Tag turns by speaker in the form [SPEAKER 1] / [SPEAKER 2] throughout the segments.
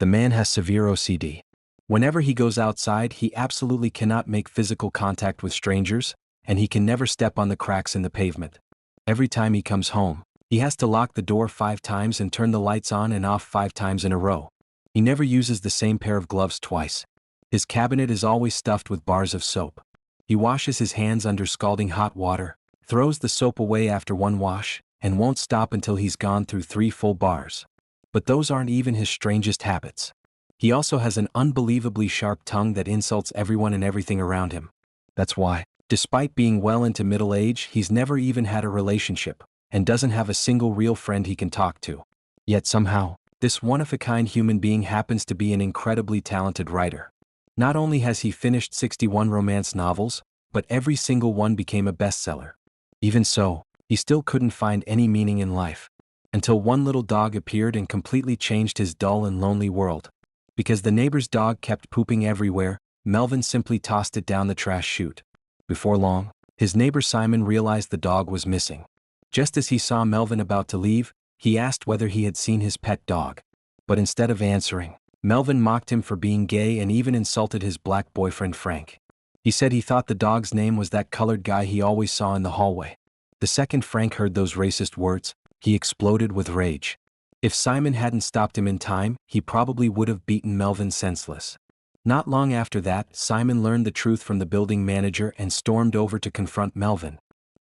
[SPEAKER 1] The man has severe OCD. Whenever he goes outside, he absolutely cannot make physical contact with strangers, and he can never step on the cracks in the pavement. Every time he comes home, he has to lock the door 5 times and turn the lights on and off 5 times in a row. He never uses the same pair of gloves twice. His cabinet is always stuffed with bars of soap. He washes his hands under scalding hot water, throws the soap away after one wash, and won't stop until he's gone through 3 full bars. But those aren't even his strangest habits. He also has an unbelievably sharp tongue that insults everyone and everything around him. That's why, despite being well into middle age, he's never even had a relationship, and doesn't have a single real friend he can talk to. Yet somehow, this one-of-a-kind human being happens to be an incredibly talented writer. Not only has he finished 61 romance novels, but every single one became a bestseller. Even so, he still couldn't find any meaning in life. Until one little dog appeared and completely changed his dull and lonely world. Because the neighbor's dog kept pooping everywhere, Melvin simply tossed it down the trash chute. Before long, his neighbor Simon realized the dog was missing. Just as he saw Melvin about to leave, he asked whether he had seen his pet dog. But instead of answering, Melvin mocked him for being gay and even insulted his black boyfriend Frank. He said he thought the dog's name was that colored guy he always saw in the hallway. The second Frank heard those racist words, he exploded with rage. If Simon hadn't stopped him in time, he probably would have beaten Melvin senseless. Not long after that, Simon learned the truth from the building manager and stormed over to confront Melvin.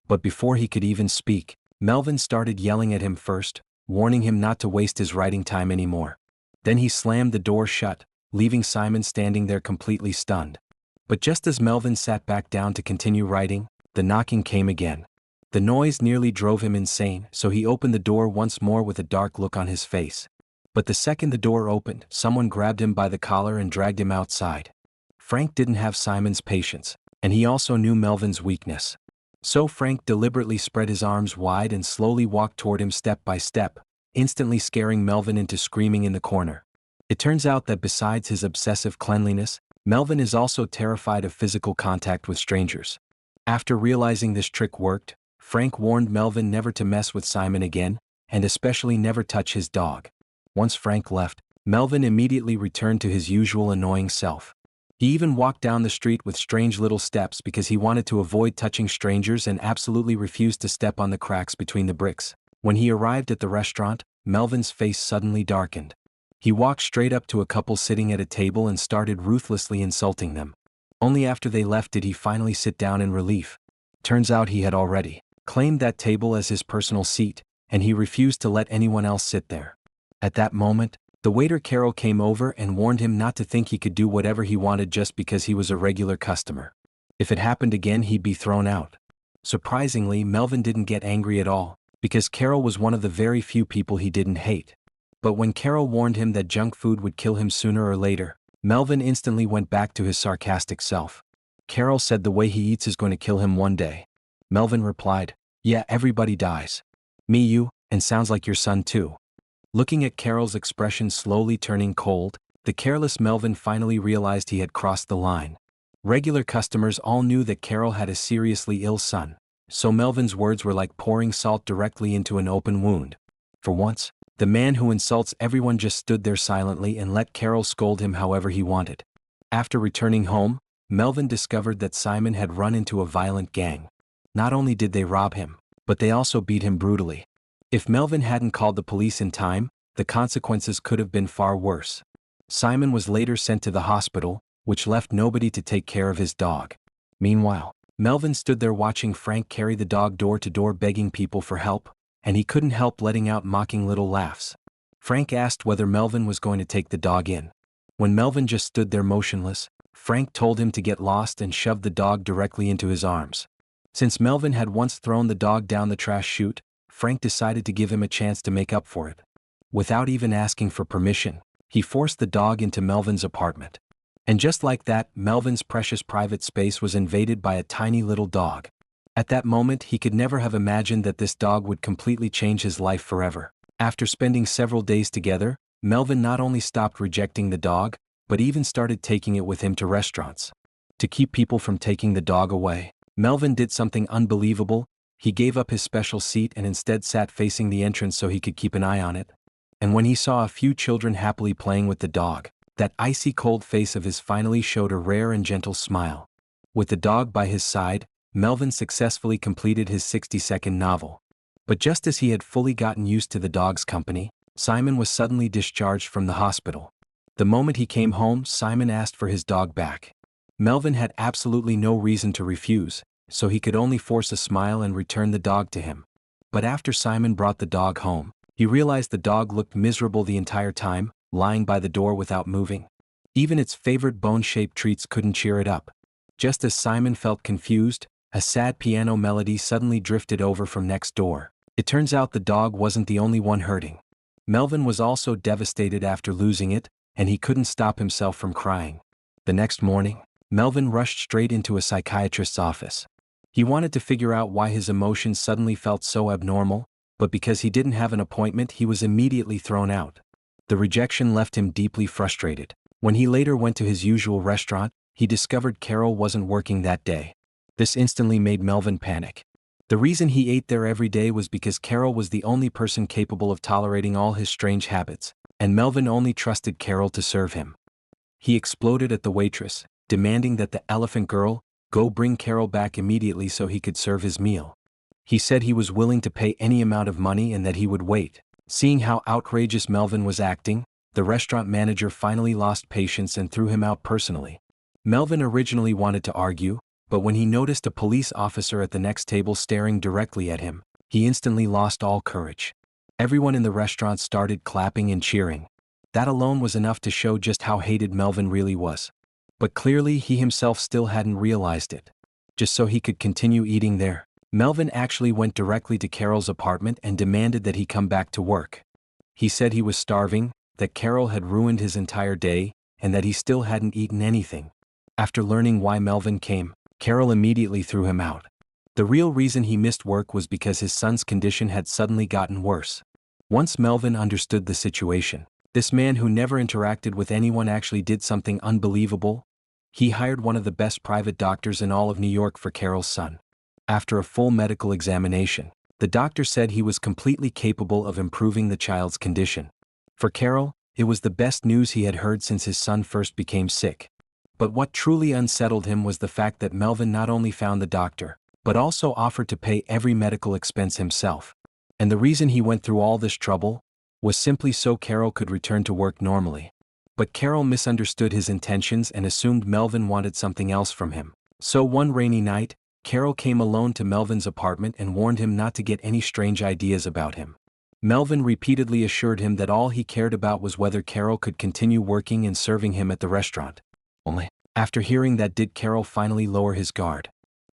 [SPEAKER 1] But before he could even speak, Melvin started yelling at him first, warning him not to waste his writing time anymore. Then he slammed the door shut, leaving Simon standing there completely stunned. But just as Melvin sat back down to continue writing, the knocking came again. The noise nearly drove him insane, so he opened the door once more with a dark look on his face. But the second the door opened, someone grabbed him by the collar and dragged him outside. Frank didn't have Simon's patience, and he also knew Melvin's weakness. So Frank deliberately spread his arms wide and slowly walked toward him step by step, instantly scaring Melvin into screaming in the corner. It turns out that besides his obsessive cleanliness, Melvin is also terrified of physical contact with strangers. After realizing this trick worked, Frank warned Melvin never to mess with Simon again, and especially never touch his dog. Once Frank left, Melvin immediately returned to his usual annoying self. He even walked down the street with strange little steps because he wanted to avoid touching strangers and absolutely refused to step on the cracks between the bricks. When he arrived at the restaurant, Melvin's face suddenly darkened. He walked straight up to a couple sitting at a table and started ruthlessly insulting them. Only after they left did he finally sit down in relief. Turns out he had already claimed that table as his personal seat, and he refused to let anyone else sit there. At that moment, the waiter Carol came over and warned him not to think he could do whatever he wanted just because he was a regular customer. If it happened again, he'd be thrown out. Surprisingly, Melvin didn't get angry at all, because Carol was one of the very few people he didn't hate. But when Carol warned him that junk food would kill him sooner or later, Melvin instantly went back to his sarcastic self. Carol said the way he eats is going to kill him one day. Melvin replied, "Yeah, everybody dies. Me, you, and sounds like your son too." Looking at Carol's expression slowly turning cold, the careless Melvin finally realized he had crossed the line. Regular customers all knew that Carol had a seriously ill son, so Melvin's words were like pouring salt directly into an open wound. For once, the man who insults everyone just stood there silently and let Carol scold him however he wanted. After returning home, Melvin discovered that Simon had run into a violent gang. Not only did they rob him, but they also beat him brutally. If Melvin hadn't called the police in time, the consequences could have been far worse. Simon was later sent to the hospital, which left nobody to take care of his dog. Meanwhile, Melvin stood there watching Frank carry the dog door to door begging people for help, and he couldn't help letting out mocking little laughs. Frank asked whether Melvin was going to take the dog in. When Melvin just stood there motionless, Frank told him to get lost and shoved the dog directly into his arms. Since Melvin had once thrown the dog down the trash chute, Frank decided to give him a chance to make up for it. Without even asking for permission, he forced the dog into Melvin's apartment. And just like that, Melvin's precious private space was invaded by a tiny little dog. At that moment, he could never have imagined that this dog would completely change his life forever. After spending several days together, Melvin not only stopped rejecting the dog, but even started taking it with him to restaurants. To keep people from taking the dog away, Melvin did something unbelievable. He gave up his special seat and instead sat facing the entrance so he could keep an eye on it. And when he saw a few children happily playing with the dog, that icy cold face of his finally showed a rare and gentle smile. With the dog by his side, Melvin successfully completed his 60-second novel. But just as he had fully gotten used to the dog's company, Simon was suddenly discharged from the hospital. The moment he came home, Simon asked for his dog back. Melvin had absolutely no reason to refuse, so he could only force a smile and return the dog to him. But after Simon brought the dog home, he realized the dog looked miserable the entire time, lying by the door without moving. Even its favorite bone-shaped treats couldn't cheer it up. Just as Simon felt confused, a sad piano melody suddenly drifted over from next door. It turns out the dog wasn't the only one hurting. Melvin was also devastated after losing it, and he couldn't stop himself from crying. The next morning, Melvin rushed straight into a psychiatrist's office. He wanted to figure out why his emotions suddenly felt so abnormal, but because he didn't have an appointment, he was immediately thrown out. The rejection left him deeply frustrated. When he later went to his usual restaurant, he discovered Carol wasn't working that day. This instantly made Melvin panic. The reason he ate there every day was because Carol was the only person capable of tolerating all his strange habits, and Melvin only trusted Carol to serve him. He exploded at the waitress, demanding that the elephant girl go bring Carol back immediately so he could serve his meal. He said he was willing to pay any amount of money and that he would wait. Seeing how outrageous Melvin was acting, the restaurant manager finally lost patience and threw him out personally. Melvin originally wanted to argue, but when he noticed a police officer at the next table staring directly at him, he instantly lost all courage. Everyone in the restaurant started clapping and cheering. That alone was enough to show just how hated Melvin really was. But clearly he himself still hadn't realized it. Just so he could continue eating there, Melvin actually went directly to Carol's apartment and demanded that he come back to work. He said he was starving, that Carol had ruined his entire day, and that he still hadn't eaten anything. After learning why Melvin came, Carol immediately threw him out. The real reason he missed work was because his son's condition had suddenly gotten worse. Once Melvin understood the situation, this man who never interacted with anyone actually did something unbelievable. He hired one of the best private doctors in all of New York for Carol's son. After a full medical examination, the doctor said he was completely capable of improving the child's condition. For Carol, it was the best news he had heard since his son first became sick. But what truly unsettled him was the fact that Melvin not only found the doctor, but also offered to pay every medical expense himself. And the reason he went through all this trouble was simply so Carol could return to work normally. But Carol misunderstood his intentions and assumed Melvin wanted something else from him. So one rainy night, Carol came alone to Melvin's apartment and warned him not to get any strange ideas about him. Melvin repeatedly assured him that all he cared about was whether Carol could continue working and serving him at the restaurant. Only after hearing that did Carol finally lower his guard.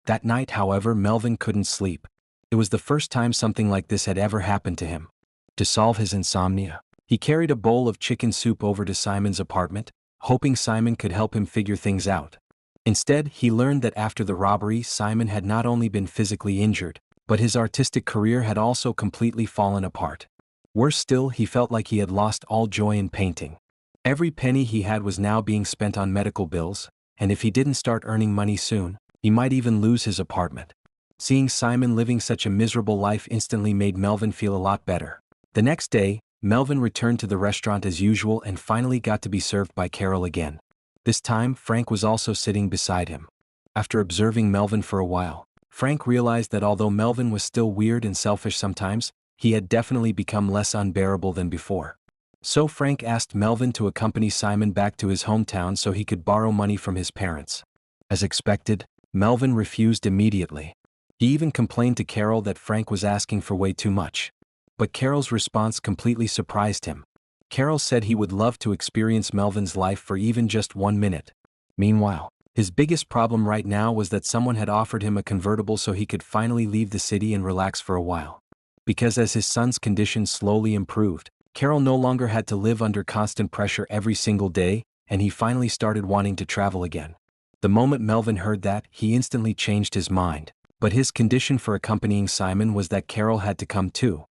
[SPEAKER 1] That night, however, Melvin couldn't sleep. It was the first time something like this had ever happened to him. To solve his insomnia, he carried a bowl of chicken soup over to Simon's apartment, hoping Simon could help him figure things out. Instead, he learned that after the robbery, Simon had not only been physically injured, but his artistic career had also completely fallen apart. Worse still, he felt like he had lost all joy in painting. Every penny he had was now being spent on medical bills, and if he didn't start earning money soon, he might even lose his apartment. Seeing Simon living such a miserable life instantly made Melvin feel a lot better. The next day, Melvin returned to the restaurant as usual and finally got to be served by Carol again. This time, Frank was also sitting beside him. After observing Melvin for a while, Frank realized that although Melvin was still weird and selfish sometimes, he had definitely become less unbearable than before. So Frank asked Melvin to accompany Simon back to his hometown so he could borrow money from his parents. As expected, Melvin refused immediately. He even complained to Carol that Frank was asking for way too much. But Carol's response completely surprised him. Carol said he would love to experience Melvin's life for even just 1 minute. Meanwhile, his biggest problem right now was that someone had offered him a convertible so he could finally leave the city and relax for a while. Because as his son's condition slowly improved, Carol no longer had to live under constant pressure every single day, and he finally started wanting to travel again. The moment Melvin heard that, he instantly changed his mind. But his condition for accompanying Simon was that Carol had to come too.